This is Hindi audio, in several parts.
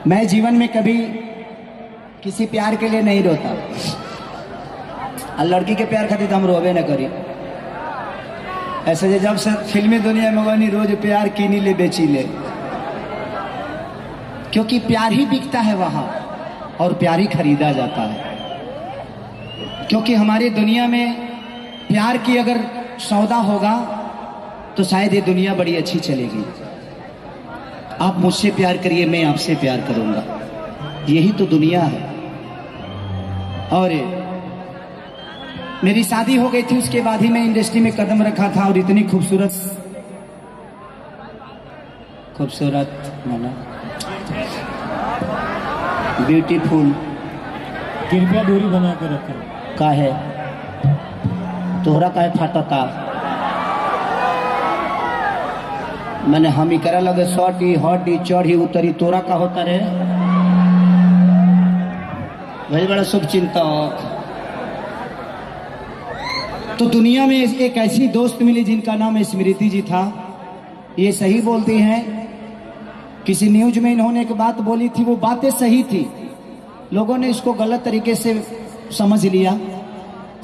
मैं जीवन में कभी किसी प्यार के लिए नहीं रोता, और लड़की के प्यार खातिर तो हम रोबे न करी। ऐसे जब से फिल्मी दुनिया में बनी रोज प्यार कीनी ले बेची ले, क्योंकि प्यार ही बिकता है वहां और प्यार ही खरीदा जाता है। क्योंकि हमारी दुनिया में प्यार की अगर सौदा होगा तो शायद ये दुनिया बड़ी अच्छी चलेगी। आप मुझसे प्यार करिए, मैं आपसे प्यार करूंगा, यही तो दुनिया है। और मेरी शादी हो गई थी, उसके बाद ही मैं इंडस्ट्री में कदम रखा था। और इतनी खूबसूरत माना ब्यूटीफुल, कृपया दूरी बना कर रखें। का है तोहरा का है फाटता, मैंने हम ही करा लगे सौटी हटी चढ़ी उतरी, तोरा का होता रे भाई, बड़ा शुभ चिंतक। तो दुनिया में एक ऐसी दोस्त मिली जिनका नाम स्मृति जी था। ये सही बोलती हैं, किसी न्यूज में इन्होंने एक बात बोली थी, वो बातें सही थी, लोगों ने इसको गलत तरीके से समझ लिया।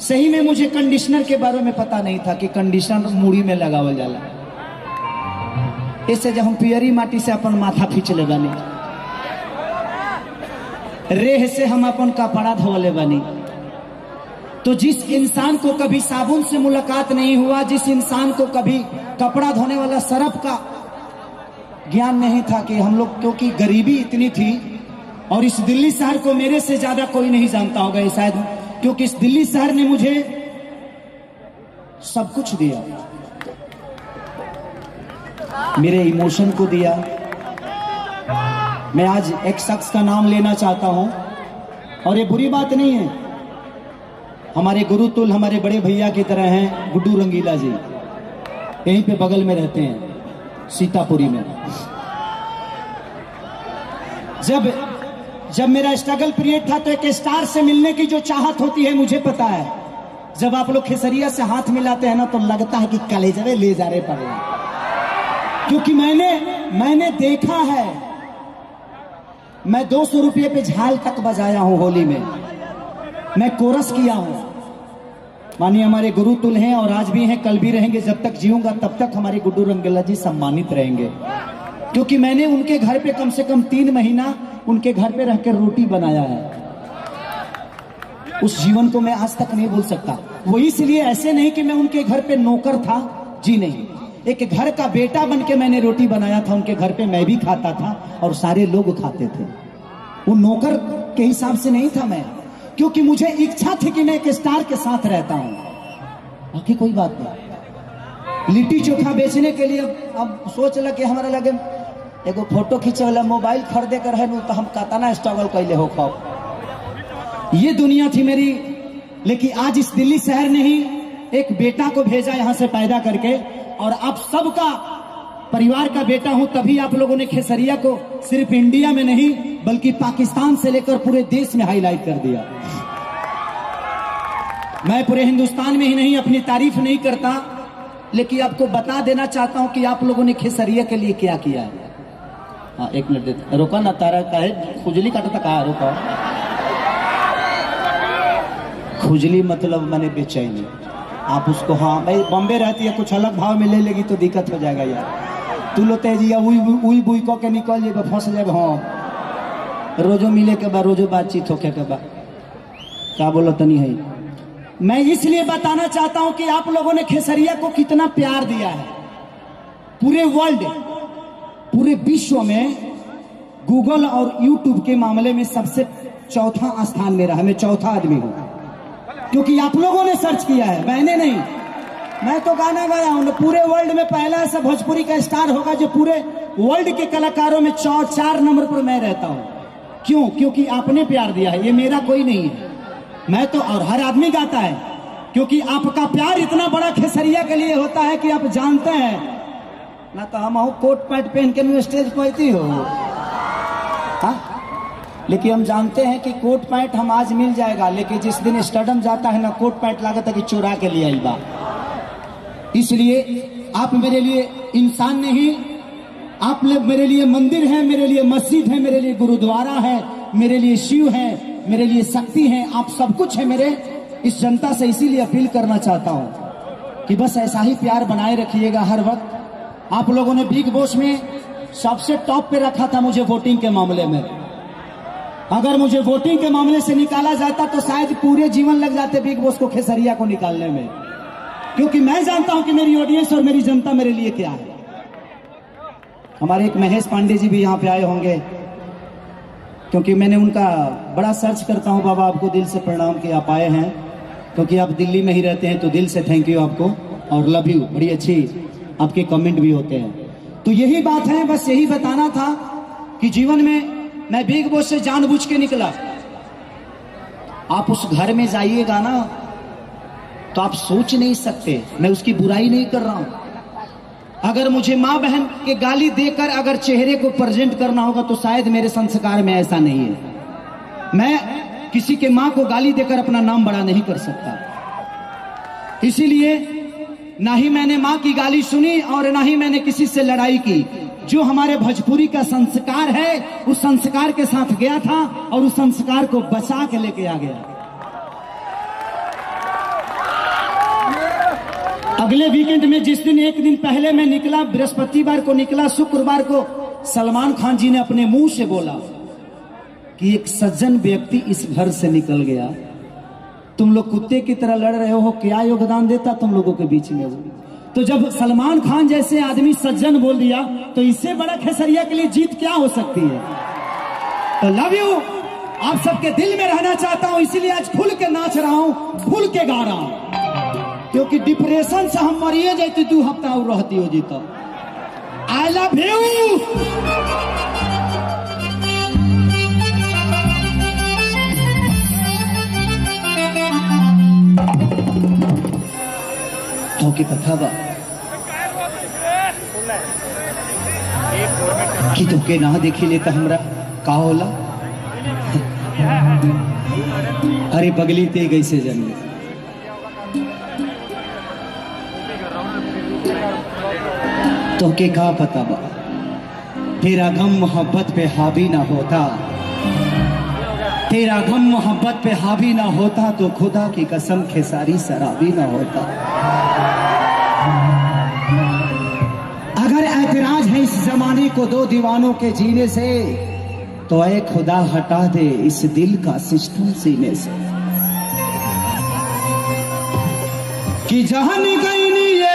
सही में मुझे कंडीशनर के बारे में पता नहीं था कि कंडीशनर मूड़ी में लगावल जाला। इससे जब हम पियरी माटी से अपन माथा खींच ले बनी, रेह से हम अपन कपड़ा धोले बनी। तो जिस इंसान को कभी साबुन से मुलाकात नहीं हुआ, जिस इंसान को कभी कपड़ा धोने वाला सरफ का ज्ञान नहीं था कि हम लोग, क्योंकि गरीबी इतनी थी और इस दिल्ली शहर को मेरे से ज्यादा कोई नहीं जानता होगा शायद, क्योंकि इस दिल्ली शहर ने मुझे सब कुछ दिया, मेरे इमोशन को दिया। मैं आज एक शख्स का नाम लेना चाहता हूं और ये बुरी बात नहीं है, हमारे गुरुतुल हमारे बड़े भैया की तरह हैं गुड्डू रंगीला जी, यहीं पे बगल में रहते हैं सीतापुरी में। जब मेरा स्ट्रगल पीरियड था तो एक स्टार से मिलने की जो चाहत होती है मुझे पता है। जब आप लोग खेसरिया से हाथ मिलाते हैं ना तो लगता है कि कलेजवे ले जा रहे पड़े, क्योंकि मैंने देखा है। मैं 200 रुपये पे झाल तक बजाया हूं होली में, मैं कोरस किया हूं। मानिए हमारे गुरुतुल हैं और आज भी हैं, कल भी रहेंगे। जब तक जीऊंगा तब तक हमारे गुड्डू रंगीला जी सम्मानित रहेंगे, क्योंकि मैंने उनके घर पे कम से कम 3 महीना उनके घर पे रहकर रोटी बनाया है। उस जीवन को मैं आज तक नहीं भूल सकता। वो इसलिए ऐसे नहीं कि मैं उनके घर पे नौकर था, जी नहीं, एक घर का बेटा बन के मैंने रोटी बनाया था उनके घर पे। मैं भी खाता था और सारे लोग खाते थे। वो नौकर के हिसाब से नहीं था मैं, क्योंकि मुझे इच्छा थी कि मैं एक स्टार के साथ रहता हूं, बाकी कोई बात नहीं। लिट्टी चोखा बेचने के लिए अब सोच लगे हमारा लगे एगो फोटो खींचे वाला मोबाइल खरीदे कर है, तो हम कतना स्ट्रगल कैले हो खाओ। ये दुनिया थी मेरी। लेकिन आज इस दिल्ली शहर ने ही एक बेटा को भेजा यहां से पैदा करके, और आप सबका परिवार का बेटा हूं, तभी आप लोगों ने खेसरिया को सिर्फ इंडिया में नहीं बल्कि पाकिस्तान से लेकर पूरे देश में हाईलाइट कर दिया। मैं पूरे हिंदुस्तान में ही नहीं अपनी तारीफ नहीं करता, लेकिन आपको बता देना चाहता हूं कि आप लोगों ने खेसरिया के लिए क्या किया है। हाँ, 1 मिनट देते, रोका ना, तारा का है खुजली काटता, कहा रोका। खुजली मतलब मैंने बेचैनी, आप उसको, हाँ भाई बॉम्बे रहती है, कुछ अलग भाव में ले लेगी तो दिक्कत हो जाएगा यार। तू लो तेजिया उई बुई को के निकल जाए, फंस जाए। हाँ, रोजो मिले के बाद, रोजो बातचीत होके के बाद, क्या बोलो तनी है। मैं इसलिए बताना चाहता हूं कि आप लोगों ने खेसरिया को कितना प्यार दिया है। पूरे वर्ल्ड, पूरे विश्व में गूगल और यूट्यूब के मामले में सबसे चौथा स्थान मेरा है। मैं चौथा आदमी हूं, क्योंकि आप लोगों ने सर्च किया है, मैंने नहीं। मैं तो गाना गाया हूं। पूरे वर्ल्ड में पहला ऐसा भोजपुरी का स्टार होगा जो पूरे वर्ल्ड के कलाकारों में 4 नंबर पर मैं रहता हूं। क्यों? क्योंकि आपने प्यार दिया है, ये मेरा कोई नहीं है। मैं तो, और हर आदमी गाता है, क्योंकि आपका प्यार इतना बड़ा खेसरिया के लिए होता है कि आप जानते हैं ना। तो हम कोट पैंट पहन के स्टेज पहुंचती हो, हाँ? लेकिन हम जानते हैं कि कोट पैंट हम आज मिल जाएगा, लेकिन जिस दिन स्टेडियम जाता है ना, कोट पैंट लागत है कि चुरा के लिए आई बा। इसलिए आप मेरे लिए इंसान नहीं, आप लोग मेरे लिए मंदिर है, मेरे लिए मस्जिद है, मेरे लिए गुरुद्वारा है, मेरे लिए शिव है, मेरे लिए शक्ति है, आप सब कुछ है मेरे इस जनता से। इसीलिए अपील करना चाहता हूं कि बस ऐसा ही प्यार बनाए रखिएगा हर वक्त। आप लोगों ने बिग बॉस में सबसे टॉप पे रखा था मुझे वोटिंग के मामले में। अगर मुझे वोटिंग के मामले से निकाला जाता तो शायद पूरे जीवन लग जाते बिग बॉस को, खेसरिया को निकालने में, क्योंकि मैं जानता हूं कि मेरी ऑडियंस और मेरी जनता मेरे लिए क्या है। हमारे एक महेश पांडे जी भी यहाँ पे आए होंगे, क्योंकि मैंने उनका बड़ा सर्च करता हूं। बाबा आपको दिल से प्रणाम कि आप आए हैं, क्योंकि आप दिल्ली में ही रहते हैं, तो दिल से थैंक यू आपको और लव यू। बड़ी अच्छी आपके कमेंट भी होते हैं। तो यही बात है, बस यही बताना था कि जीवन में मैं बिग बॉस से जानबूझ के निकला। आप उस घर में जाइएगा ना तो आप सोच नहीं सकते, मैं उसकी बुराई नहीं कर रहा हूं। अगर मुझे माँ बहन के गाली देकर अगर चेहरे को प्रेजेंट करना होगा तो शायद मेरे संस्कार में ऐसा नहीं है। मैं किसी के माँ को गाली देकर अपना नाम बड़ा नहीं कर सकता। इसीलिए ना ही मैंने माँ की गाली सुनी और ना ही मैंने किसी से लड़ाई की। जो हमारे भोजपुरी का संस्कार है उस संस्कार के साथ गया था और उस संस्कार को बचा के लेके आ गया। अगले वीकेंड में जिस दिन एक दिन पहले मैं निकला, बृहस्पतिवार को निकला, शुक्रवार को सलमान खान जी ने अपने मुंह से बोला कि एक सज्जन व्यक्ति इस घर से निकल गया। तुम लोग कुत्ते की तरह लड़ रहे हो, क्या योगदान देता तुम लोगों के बीच में वो। तो जब सलमान खान जैसे आदमी सज्जन बोल दिया तो इससे बड़ा खेसरिया के लिए जीत क्या हो सकती है। तो लव यू, आप सबके दिल में रहना चाहता हूं, इसीलिए आज खुल के नाच रहा हूं, खुल के गा रहा हूं, क्योंकि डिप्रेशन से हम मरिए जाती 2 हफ्ता और रहती हो जी। तो आई लव यू। की कथा बा कि तुमके ना देखी लेता हमरा का होला। अरे पगली ते गई से जन्म, तो के का पता बा तेरा गम मोहब्बत पे हावी ना होता, तेरा गम मोहब्बत पे हावी ना होता तो खुदा की कसम खेसारी शराबी ना होता। अगर ऐतराज है इस जमाने को 2 दीवानों के जीने से तो ऐ खुदा हटा दे इस दिल का सिस्टम सीने से। कि जहां गई नी ये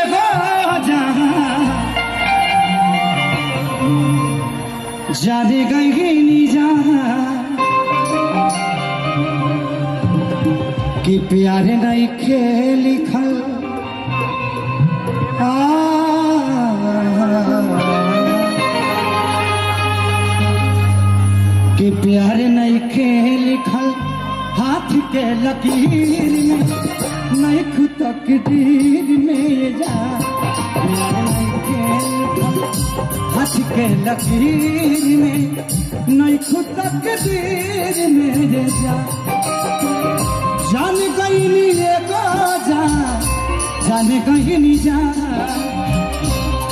जाने गई नी जहां कि प्यारे नहीं के लिखल कि प्यार नहीं के लिखल हाथ के लकीर में, नहीं खुद तकदीर में जा। प्यार नहीं के लिखल हाथ के लकीर में, नहीं खुद तकदीर में जा। जान गई नी ये को जा, जान गई नी जा,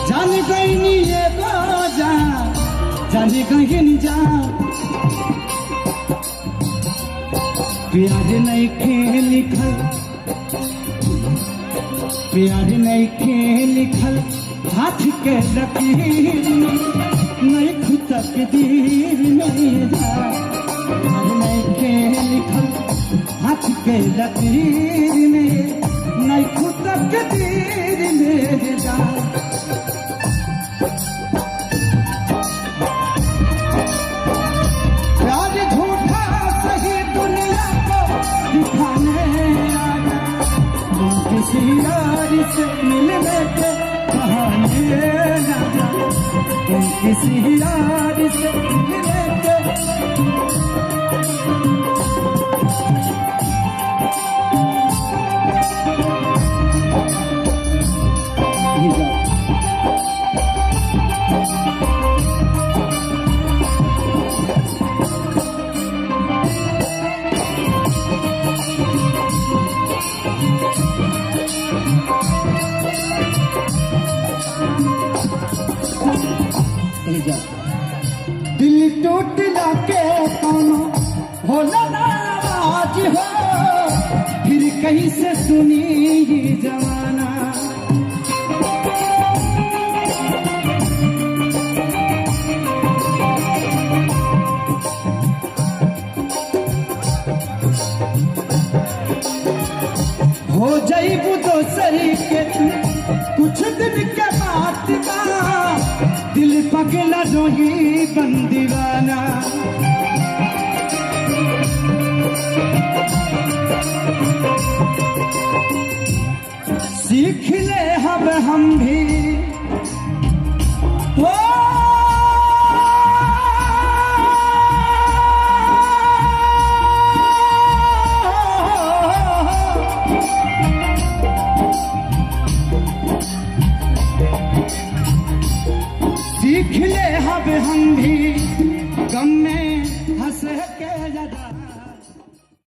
जान गई नी ये को जा, जान गई नी जा। प्यार नहीं के लिखल, प्यार नहीं के लिखल हाथ के लकीर में, नहीं खुद तकदीर में जा। प्यार नहीं के लिखल हाथ के लकीर में, नहीं खुद तकदीर में जा। किसी यार से मिलने के बहाने ना जा, किसी यार से मिलने के। सुनी ये जमाना। हो जाइबू दोसरी के कुछ दिन के बाद दिल पगला जोही बंदीवाना। सीख ले हम भी हो सीख ले हम भी गम में हंस के ज्यादा।